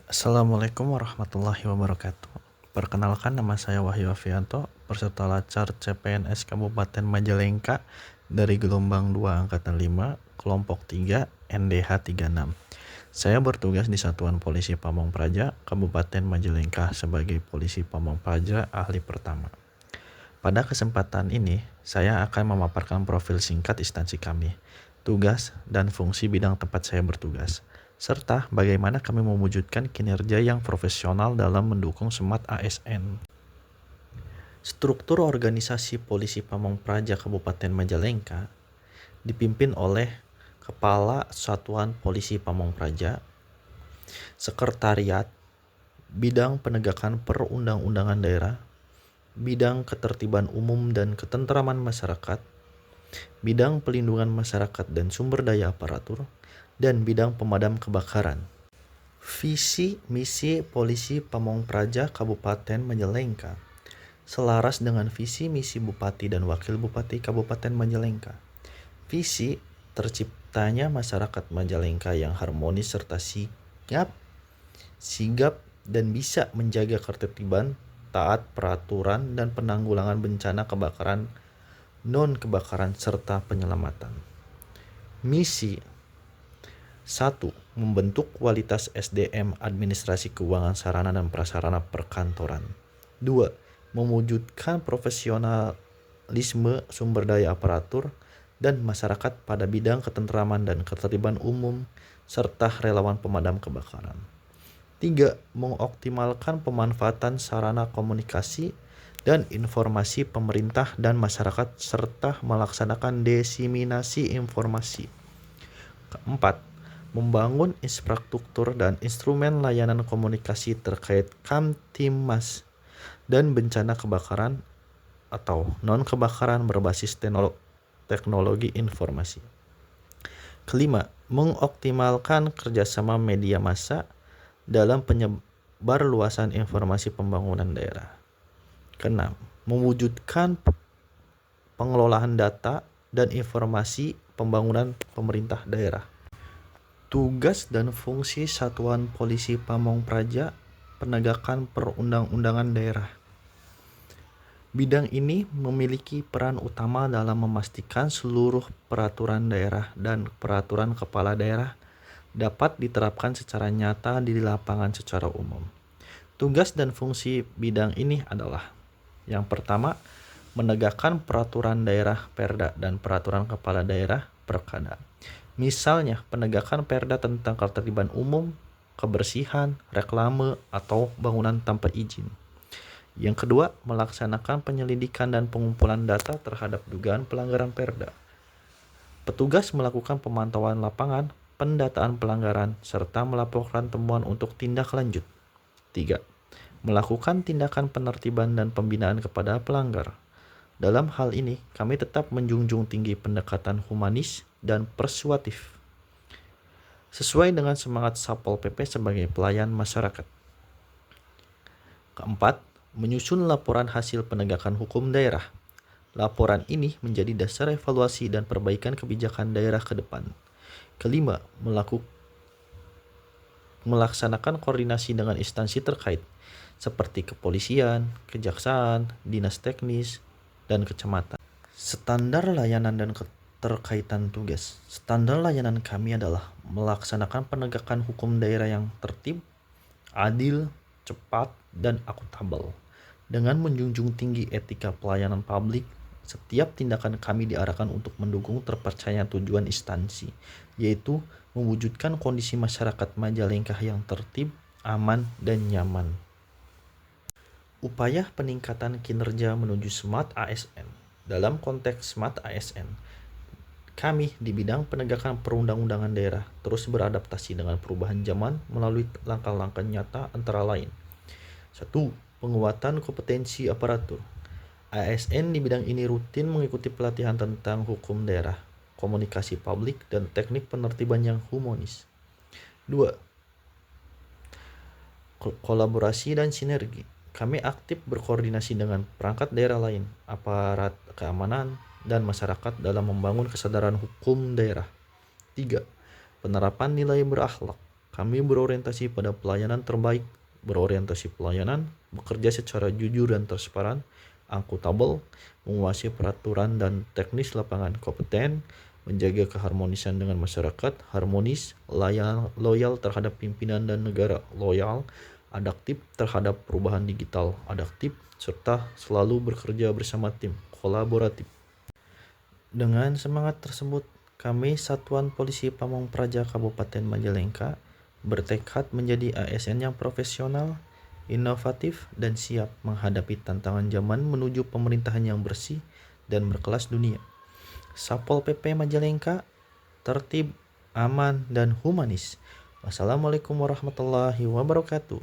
Assalamualaikum warahmatullahi wabarakatuh. Perkenalkan, nama saya Wahyu Afianto, peserta Lacar CPNS Kabupaten Majalengka dari gelombang 2 angkatan 5, kelompok 3, NDH 36. Saya bertugas di Satuan Polisi Pamong Praja, Kabupaten Majalengka sebagai Polisi Pamong Praja ahli pertama. Pada kesempatan ini, saya akan memaparkan profil singkat instansi kami, tugas dan fungsi bidang tempat saya bertugas, serta bagaimana kami mewujudkan kinerja yang profesional dalam mendukung SMAT ASN. Struktur organisasi Polisi Pamong Praja Kabupaten Majalengka dipimpin oleh Kepala Satuan Polisi Pamong Praja, Sekretariat, Bidang Penegakan Perundang-undangan Daerah, Bidang Ketertiban Umum dan Ketentraman Masyarakat, Bidang Pelindungan Masyarakat dan Sumber Daya Aparatur, dan Bidang Pemadam Kebakaran. Visi misi Polisi Pamong Praja Kabupaten Majalengka selaras dengan visi misi Bupati dan Wakil Bupati Kabupaten Majalengka. Visi terciptanya masyarakat Majalengka yang harmonis serta sigap dan bisa menjaga ketertiban, taat peraturan dan penanggulangan bencana kebakaran, non-kebakaran serta penyelamatan. Misi 1. Membentuk kualitas SDM administrasi keuangan sarana dan prasarana perkantoran. 2. Mewujudkan profesionalisme sumber daya aparatur dan masyarakat pada bidang ketentraman dan ketertiban umum serta relawan pemadam kebakaran. 3. Mengoptimalkan pemanfaatan sarana komunikasi dan informasi pemerintah dan masyarakat serta melaksanakan diseminasi informasi. 4. Membangun infrastruktur dan instrumen layanan komunikasi terkait Kamtimas dan bencana kebakaran atau non-kebakaran berbasis teknologi informasi. Kelima, mengoptimalkan kerjasama media massa dalam penyebarluasan informasi pembangunan daerah. Keenam, mewujudkan pengelolaan data dan informasi pembangunan pemerintah daerah. Tugas dan fungsi Satuan Polisi Pamong Praja, penegakan perundang-undangan daerah. Bidang ini memiliki peran utama dalam memastikan seluruh peraturan daerah dan peraturan kepala daerah dapat diterapkan secara nyata di lapangan secara umum. Tugas dan fungsi bidang ini adalah: yang pertama, menegakkan peraturan daerah Perda dan peraturan kepala daerah Perkada. Misalnya, penegakan Perda tentang ketertiban umum, kebersihan, reklame, atau bangunan tanpa izin. Yang kedua, melaksanakan penyelidikan dan pengumpulan data terhadap dugaan pelanggaran Perda. Petugas melakukan pemantauan lapangan, pendataan pelanggaran, serta melaporkan temuan untuk tindak lanjut. 3. Melakukan tindakan penertiban dan pembinaan kepada pelanggar. Dalam hal ini, kami tetap menjunjung tinggi pendekatan humanis dan persuasif, sesuai dengan semangat Satpol PP sebagai pelayan masyarakat. Keempat, menyusun laporan hasil penegakan hukum daerah. Laporan ini menjadi dasar evaluasi dan perbaikan kebijakan daerah ke depan. Kelima, melaksanakan koordinasi dengan instansi terkait seperti kepolisian, kejaksaan, dinas teknis, dan kecamatan. Standar layanan dan keterkaitan tugas. Standar layanan kami adalah melaksanakan penegakan hukum daerah yang tertib, adil, cepat, dan akuntabel. Dengan menjunjung tinggi etika pelayanan publik, setiap tindakan kami diarahkan untuk mendukung tercapainya tujuan instansi, yaitu mewujudkan kondisi masyarakat Majalengka yang tertib, aman, dan nyaman. Upaya peningkatan kinerja menuju SMAT ASN. Dalam konteks SMAT ASN, kami di bidang penegakan perundang-undangan daerah terus beradaptasi dengan perubahan zaman melalui langkah-langkah nyata antara lain. 1. Penguatan kompetensi aparatur. ASN di bidang ini rutin mengikuti pelatihan tentang hukum daerah, komunikasi publik, dan teknik penertiban yang humanis. 2. Kolaborasi dan sinergi. Kami aktif berkoordinasi dengan perangkat daerah lain, aparat keamanan, dan masyarakat dalam membangun kesadaran hukum daerah. 3. Penerapan nilai berakhlak. Kami berorientasi pada pelayanan terbaik, berorientasi pelayanan, bekerja secara jujur dan transparan, akuntabel, menguasai peraturan dan teknis lapangan, kompeten, menjaga keharmonisan dengan masyarakat, harmonis, loyal terhadap pimpinan dan negara, loyal, adaptif terhadap perubahan digital, adaptif, serta selalu bekerja bersama tim, kolaboratif. Dengan semangat tersebut, kami Satuan Polisi Pamong Praja Kabupaten Majalengka bertekad menjadi ASN yang profesional, inovatif, dan siap menghadapi tantangan zaman menuju pemerintahan yang bersih dan berkelas dunia. Sapol PP Majalengka, tertib, aman, dan humanis. Wassalamualaikum warahmatullahi wabarakatuh.